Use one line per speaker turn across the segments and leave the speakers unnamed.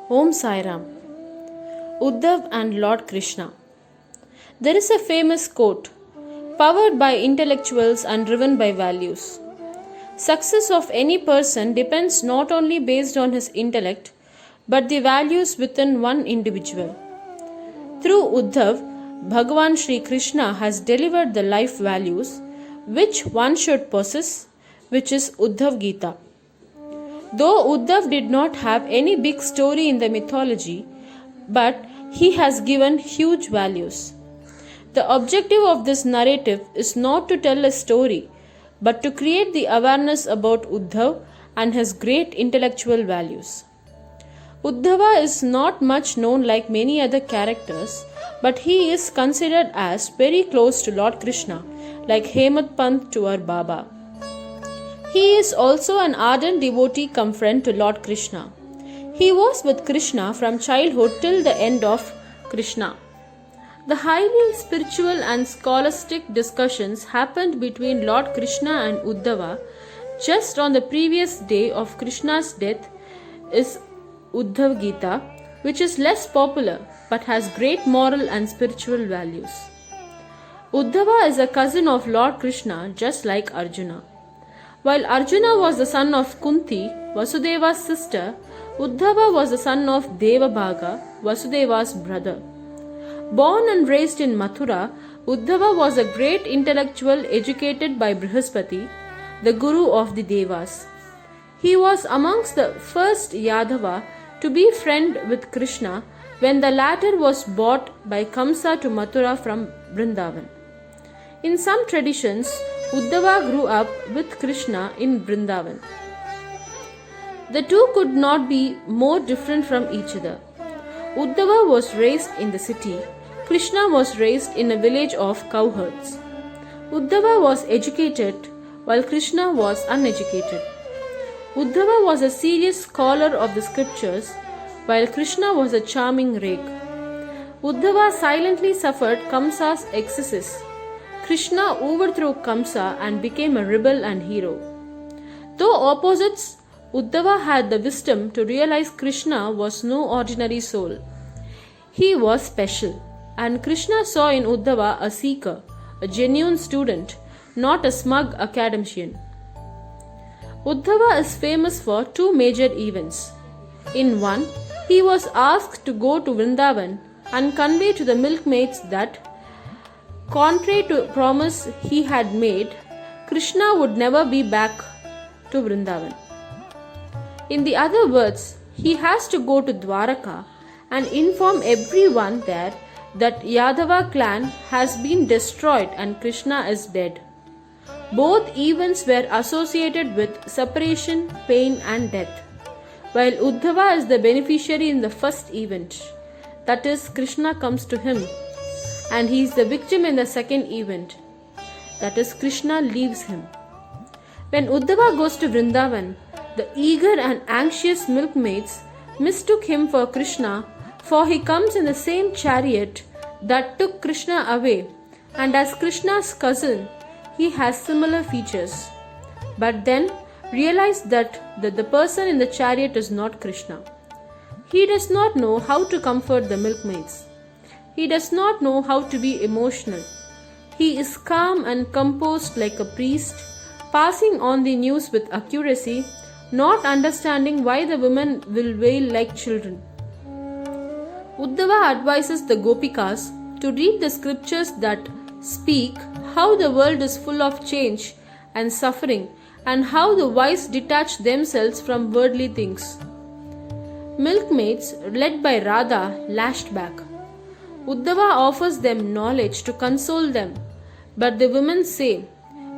Om Sai Ram. Uddhav and Lord Krishna. There is a famous quote, powered by intellectuals and driven by values. Success of any person depends not only based on his intellect, but the values within one individual. Through Uddhav, Bhagavan Sri Krishna has delivered the life values which one should possess, which is Uddhav Gita. Though Uddhav did not have any big story in the mythology, but he has given huge values. The objective of this narrative is not to tell a story, but to create the awareness about Uddhav and his great intellectual values. Uddhava is not much known like many other characters, but he is considered as very close to Lord Krishna, like Hemad Pant to our Baba. He is also an ardent devotee cum friend to Lord Krishna. He was with Krishna from childhood till the end of Krishna. The highly spiritual and scholastic discussions happened between Lord Krishna and Uddhava just on the previous day of Krishna's death is Uddhav Gita, which is less popular but has great moral and spiritual values. Uddhava is a cousin of Lord Krishna just like Arjuna. While Arjuna was the son of Kunti, Vasudeva's sister, Uddhava was the son of Devabhaga, Vasudeva's brother. Born and raised in Mathura, Uddhava was a great intellectual educated by Brihaspati, the guru of the Devas. He was amongst the first Yadava to be friend with Krishna when the latter was brought by Kamsa to Mathura from Vrindavan. In some traditions, Uddhava grew up with Krishna in Vrindavan. The two could not be more different from each other. Uddhava was raised in the city. Krishna was raised in a village of cowherds. Uddhava was educated while Krishna was uneducated. Uddhava was a serious scholar of the scriptures while Krishna was a charming rake. Uddhava silently suffered Kamsa's excesses. Krishna overthrew Kamsa and became a rebel and hero. Though opposites, Uddhava had the wisdom to realize Krishna was no ordinary soul. He was special, and Krishna saw in Uddhava a seeker, a genuine student, not a smug academician. Uddhava is famous for two major events. In one, he was asked to go to Vrindavan and convey to the milkmaids that, contrary to promise he had made, Krishna would never be back to Vrindavan. In the other words, he has to go to Dwaraka and inform everyone there that Yadava clan has been destroyed and Krishna is dead. Both events were associated with separation, pain and death, while Uddhava is the beneficiary in the first event, that is, Krishna comes to him, and he is the victim in the second event, that is, Krishna leaves him. When Uddhava goes to Vrindavan, the eager and anxious milkmaids mistook him for Krishna, for he comes in the same chariot that took Krishna away, and as Krishna's cousin, he has similar features. But then realize that the person in the chariot is not Krishna. He does not know how to comfort the milkmaids. He does not know how to be emotional. He is calm and composed like a priest, passing on the news with accuracy, not understanding why the women will wail like children. Uddhava advises the Gopikas to read the scriptures that speak how the world is full of change and suffering and how the wise detach themselves from worldly things. Milkmaids, led by Radha, lashed back. Uddhava offers them knowledge to console them, but the women say,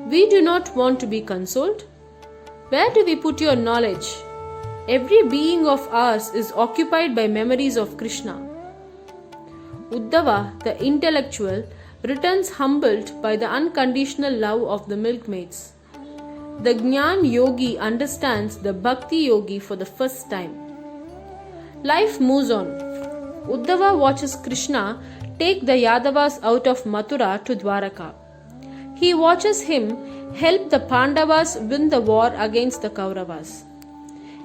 "We do not want to be consoled. Where do we put your knowledge? Every being of ours is occupied by memories of Krishna." Uddhava, the intellectual, returns humbled by the unconditional love of the milkmaids. The Jnana Yogi understands the Bhakti Yogi for the first time. Life moves on. Uddhava watches Krishna take the Yadavas out of Mathura to Dwaraka. He watches him help the Pandavas win the war against the Kauravas.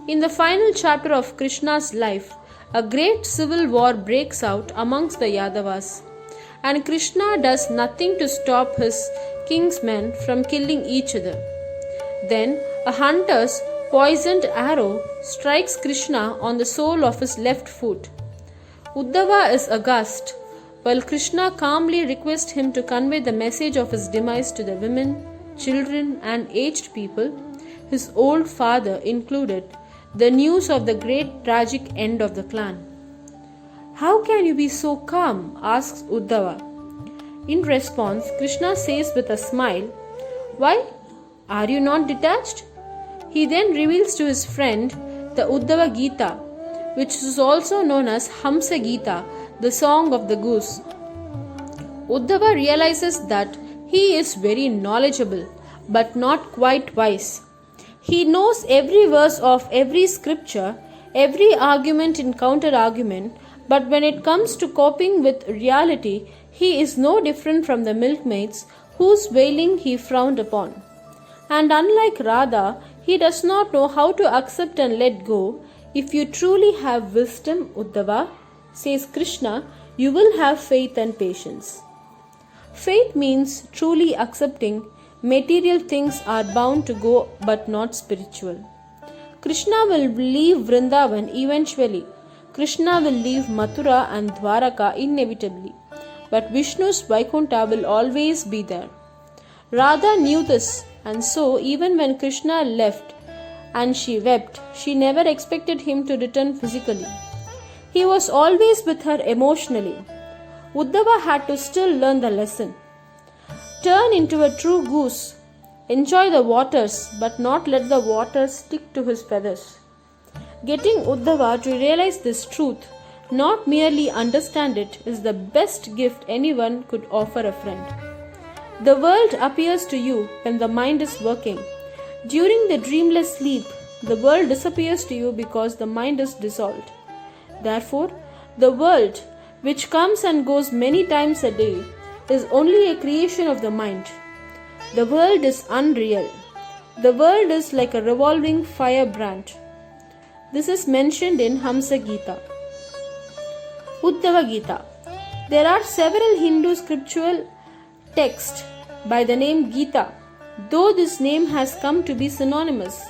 In the final chapter of Krishna's life, a great civil war breaks out amongst the Yadavas, and Krishna does nothing to stop his king's men from killing each other. Then a hunter's poisoned arrow strikes Krishna on the sole of his left foot. Uddhava is aghast, while Krishna calmly requests him to convey the message of his demise to the women, children, and aged people, his old father included, the news of the great tragic end of the clan. "How can you be so calm?" asks Uddhava. In response, Krishna says with a smile, "Why? Are you not detached?" He then reveals to his friend the Uddhava Gita, which is also known as Hamsa Gita, the song of the goose. Uddhava realizes that he is very knowledgeable but not quite wise. He knows every verse of every scripture, every argument and counter argument, but when it comes to coping with reality, he is no different from the milkmaids whose wailing he frowned upon. And unlike Radha, he does not know how to accept and let go. "If you truly have wisdom, Uddhava," says Krishna, "you will have faith and patience." Faith means truly accepting material things are bound to go but not spiritual. Krishna will leave Vrindavan eventually. Krishna will leave Mathura and Dwaraka inevitably. But Vishnu's Vaikuntha will always be there. Radha knew this, and so even when Krishna left and she wept, she never expected him to return physically. He was always with her emotionally. Uddhava had to still learn the lesson. Turn into a true goose. Enjoy the waters, but not let the waters stick to his feathers. Getting Uddhava to realize this truth, not merely understand it, is the best gift anyone could offer a friend. The world appears to you when the mind is working. During the dreamless sleep, the world disappears to you because the mind is dissolved. Therefore, the world, which comes and goes many times a day, is only a creation of the mind. The world is unreal. The world is like a revolving firebrand. This is mentioned in Hamsa Gita. Uddhava Gita. There are several Hindu scriptural texts by the name Gita, though this name has come to be synonymous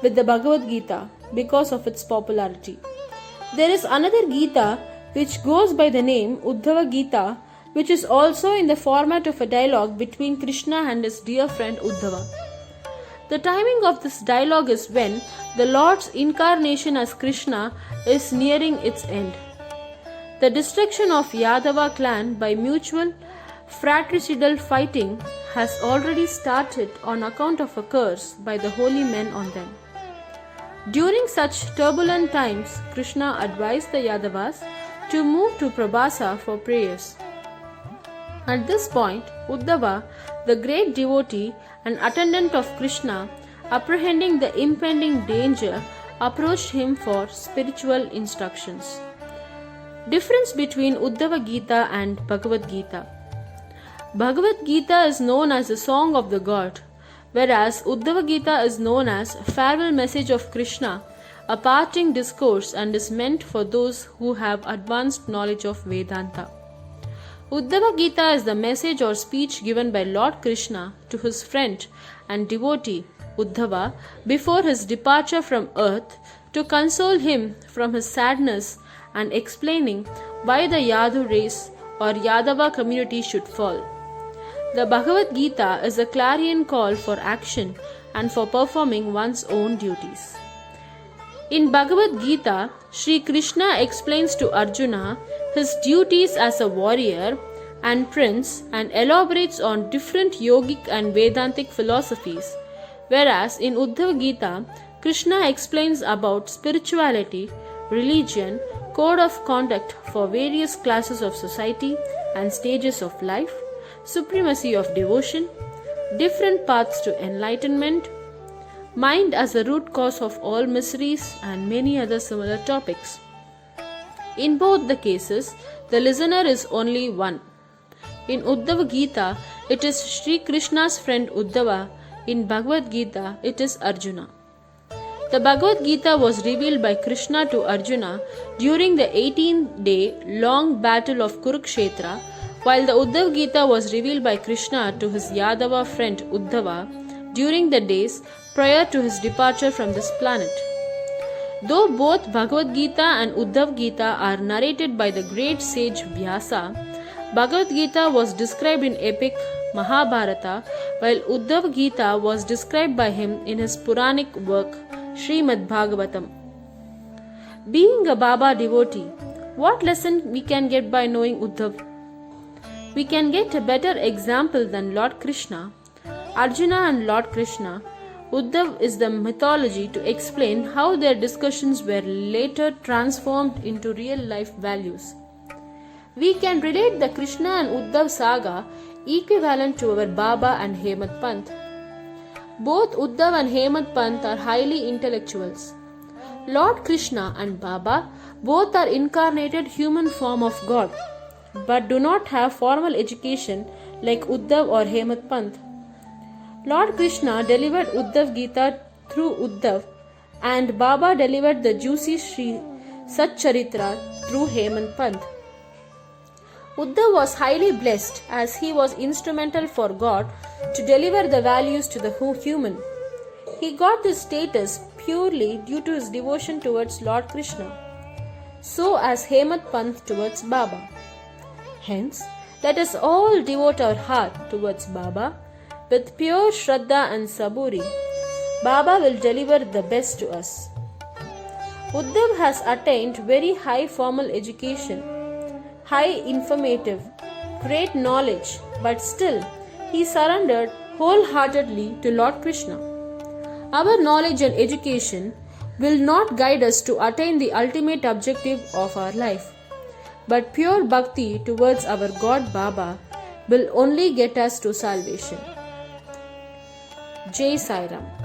with the Bhagavad Gita because of its popularity. There is another Gita which goes by the name Uddhava Gita, which is also in the format of a dialogue between Krishna and his dear friend Uddhava. The timing of this dialogue is when the Lord's incarnation as Krishna is nearing its end. The destruction of Yadava clan by mutual fratricidal fighting has already started on account of a curse by the holy men on them. During such turbulent times, Krishna advised the Yadavas to move to Prabhasa for prayers. At this point, Uddhava, the great devotee and attendant of Krishna, apprehending the impending danger, approached him for spiritual instructions. Difference between Uddhava Gita and Bhagavad Gita. Bhagavad Gita is known as the song of the god, whereas Uddhava Gita is known as farewell message of Krishna, a parting discourse, and is meant for those who have advanced knowledge of Vedanta. Uddhava Gita is the message or speech given by Lord Krishna to his friend and devotee Uddhava before his departure from earth to console him from his sadness and explaining why the Yadu race or Yadava community should fall. The Bhagavad Gita is a clarion call for action and for performing one's own duties. In Bhagavad Gita, Sri Krishna explains to Arjuna his duties as a warrior and prince and elaborates on different yogic and Vedantic philosophies, whereas in Uddhava Gita, Krishna explains about spirituality, religion, code of conduct for various classes of society and stages of life, supremacy of devotion, different paths to enlightenment, mind as the root cause of all miseries, and many other similar topics. In both the cases, the listener is only one. In Uddhava Gita, it is Sri Krishna's friend Uddhava. In Bhagavad Gita, it is Arjuna. The Bhagavad Gita was revealed by Krishna to Arjuna during the 18-day long battle of Kurukshetra, while the Uddhav Gita was revealed by Krishna to his Yadava friend Uddhava during the days prior to his departure from this planet. Though both Bhagavad Gita and Uddhav Gita are narrated by the great sage Vyasa, Bhagavad Gita was described in epic Mahabharata, while Uddhav Gita was described by him in his Puranic work Srimad Bhagavatam. Being a Baba devotee, what lesson we can get by knowing Uddhav? We can get a better example than Lord Krishna, Arjuna and Lord Krishna. Uddhav is the mythology to explain how their discussions were later transformed into real life values. We can relate the Krishna and Uddhav saga equivalent to our Baba and Hemant Pant. Both Uddhav and Hemant Pant are highly intellectuals. Lord Krishna and Baba both are incarnated human form of God, but do not have formal education like Uddhav or Hemant Pant. Lord Krishna delivered Uddhav Gita through Uddhav, and Baba delivered the juicy Sri Satcharitra through Hemant Pant. Uddhav was highly blessed as he was instrumental for God to deliver the values to the human. He got this status purely due to his devotion towards Lord Krishna, so as Hemant Pant towards Baba. Hence, let us all devote our heart towards Baba with pure Shraddha and Saburi. Baba will deliver the best to us. Uddhav has attained very high formal education, high informative, great knowledge, but still he surrendered wholeheartedly to Lord Krishna. Our knowledge and education will not guide us to attain the ultimate objective of our life, but pure bhakti towards our God Baba will only get us to salvation. Jai Sai Ram.